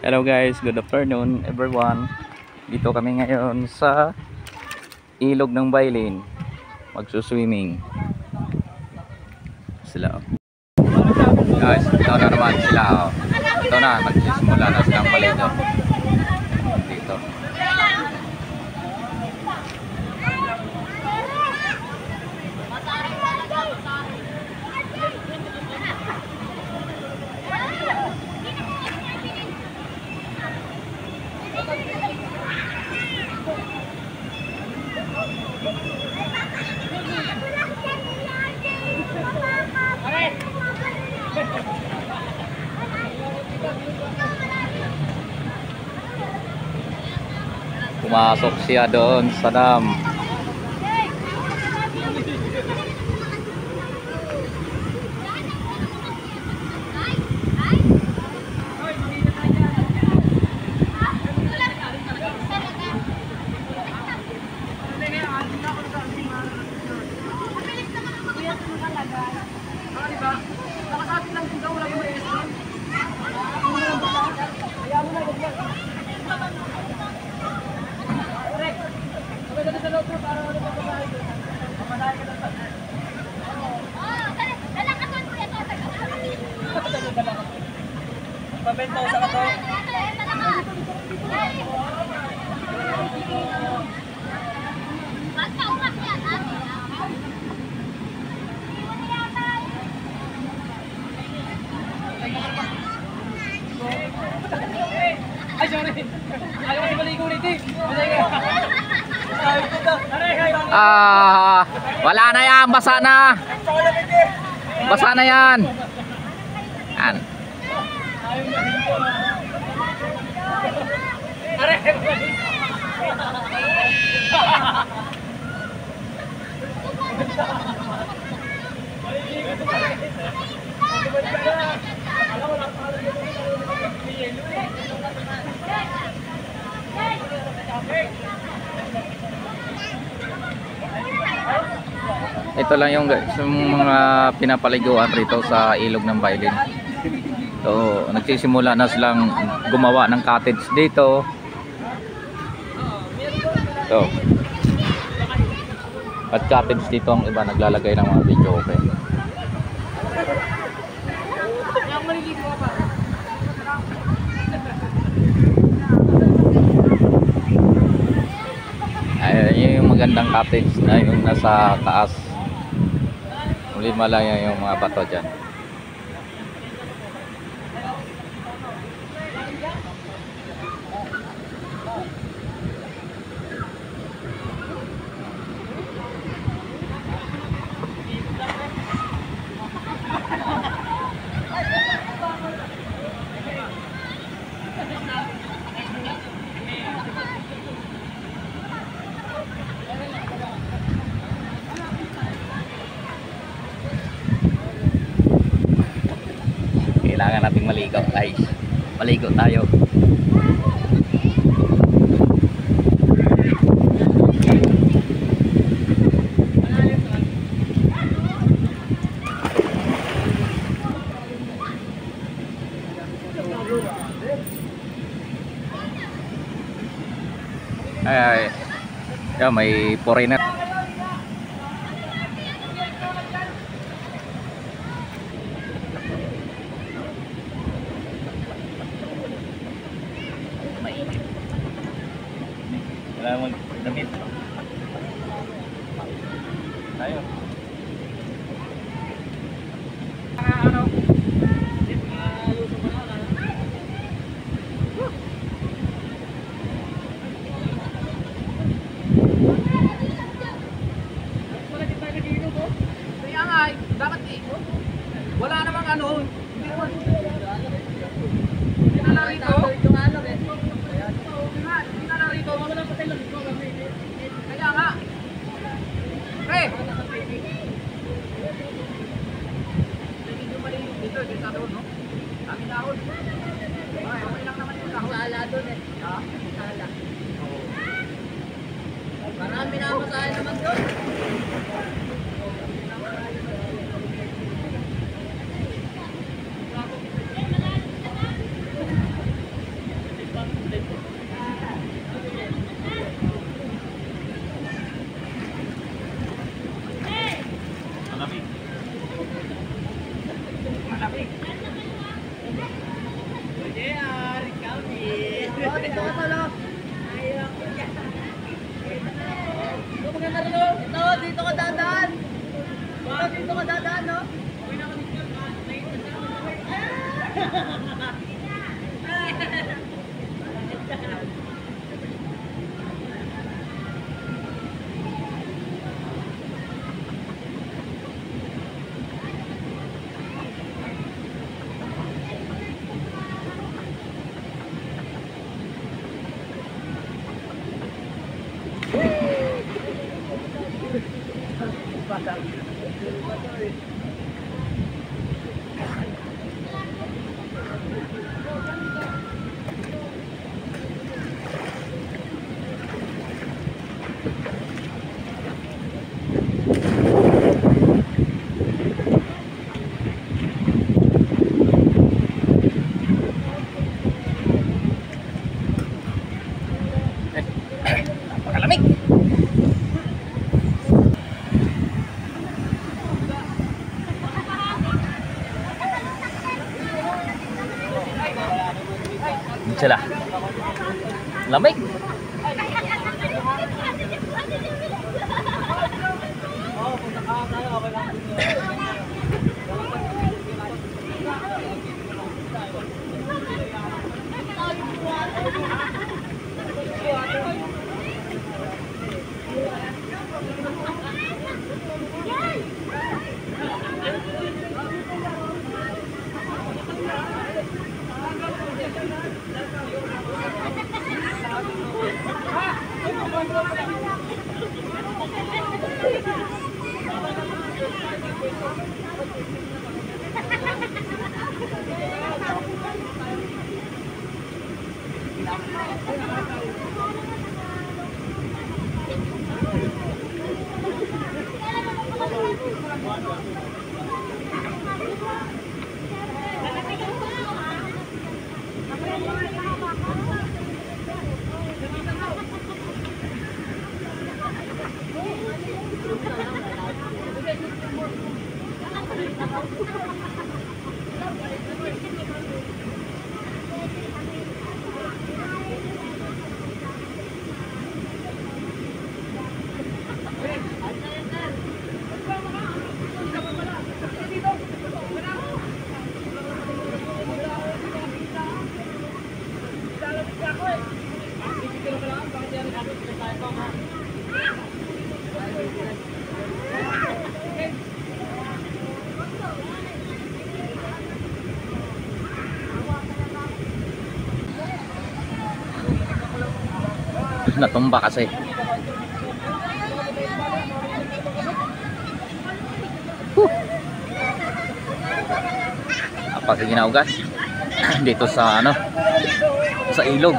Hello guys, good afternoon everyone. Dito kami ngayon sa ilog ng Bailin. Magsuswimming sila. Guys, ito na naman sila. Ito na, nagsisimula na silang maligo. Dito. Pumasok siya doon sa dam. Pabentaw sa kato. Ay, sorry. Ayaw ko maligo nito. Wala na yan, basa na. Basa na yan. Yan. Ito lang yung mga pinapaliguan rito sa ilog ng Bailin. So, nagsisimula na silang gumawa ng cottage dito. So, at cottage dito ang iba naglalagay ng mga video, okay. Ayun yung magandang cottage na yung nasa taas. Muli malaya yung mga bato dyan. Kailangan nating maligo guys. Maligo tayo. Ay, may foreigner. Kailangan damit. Tayo. Dapat wala namang ano. Hindi na narito. Hindi na narito. Kaya nga. Pre! Medyo maliit dito. Dito sa doon, no? Kami dahon. Okay, okay lang naman yung dahon. Sala doon eh. Ha? Sala. Marami na masahin naman doon. Napakalamig. Sila. Lamig. Natumba kasi. Apa sa ginaugas dito sa ano, sa ilog.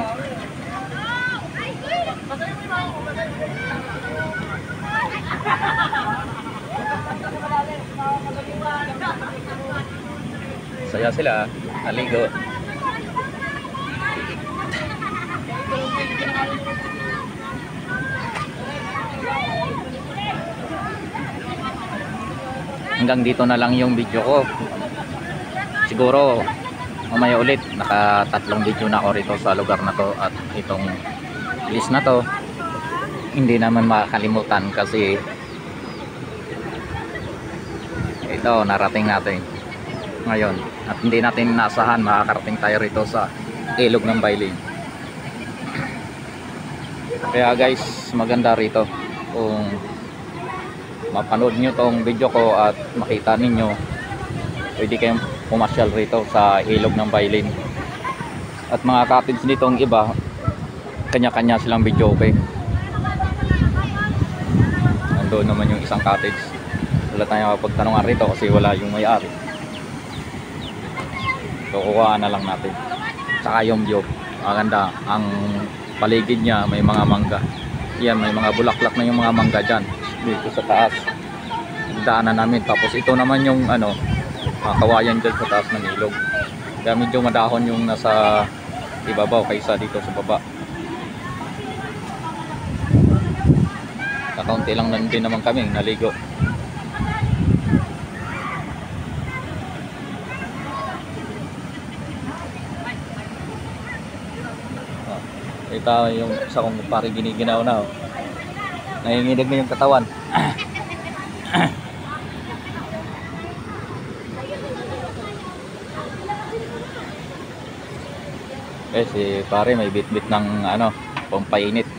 Saya sila naligo. Hanggang dito na lang yung video ko. Siguro mamaya ulit, naka 3 video na ako rito sa lugar na to, at itong list na to hindi naman makakalimutan kasi ito narating natin ngayon, at hindi natin naasahan makakarating tayo rito sa ilog ng Bailin. Kaya guys, maganda rito kung mapanood nyo tong video ko at makita ninyo, pwede kayong pumasyal rito sa ilog ng Bailin. At mga cottage dito ang iba, kanya-kanya silang video okay. Nandoon naman yung isang cottage, wala tayong pagtanungan rito kasi wala yung may-ari, so kukuha na lang natin. Saka yung view, maganda ang paligid niya, may mga mangga yan, may mga bulaklak na yung mga mangga dyan dito sa taas daanan namin. Tapos ito naman yung ano, kawayan dyan sa taas ng ilog, kaya medyo madahon yung nasa ibabaw kaysa dito sa baba. Kakaunti lang din naman kami naligo. Ito yung isa kong pare giniginaw na, oh. Nanginginig na yung katawan. Eh si pare may bit-bit ng ano, pampainit.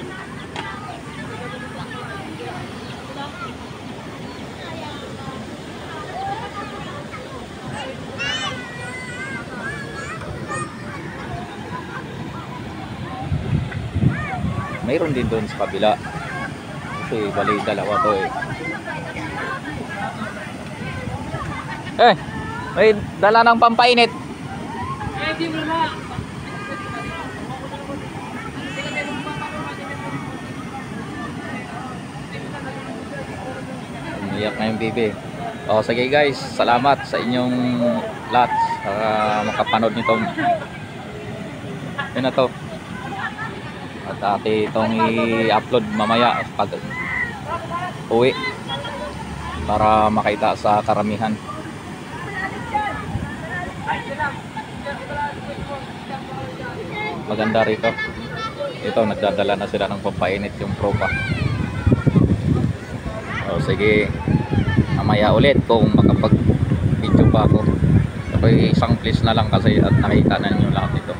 Mayroon din doon sa kabila. Kasi bali dalawa to eh. Eh, may dala ng pampainit. Umiyak na yung bibi. O sige guys, salamat sa inyong lahat sa makapanood nitong yun na to. At ate itong i-upload mamaya pag uwi para makita sa karamihan. Maganda rito. Ito nagdadala na sila ng pampainit yung propa. O sige, mamaya ulit kung makapag video pa ako. Ito isang place na lang kasi at nakita na niyo lahat ito.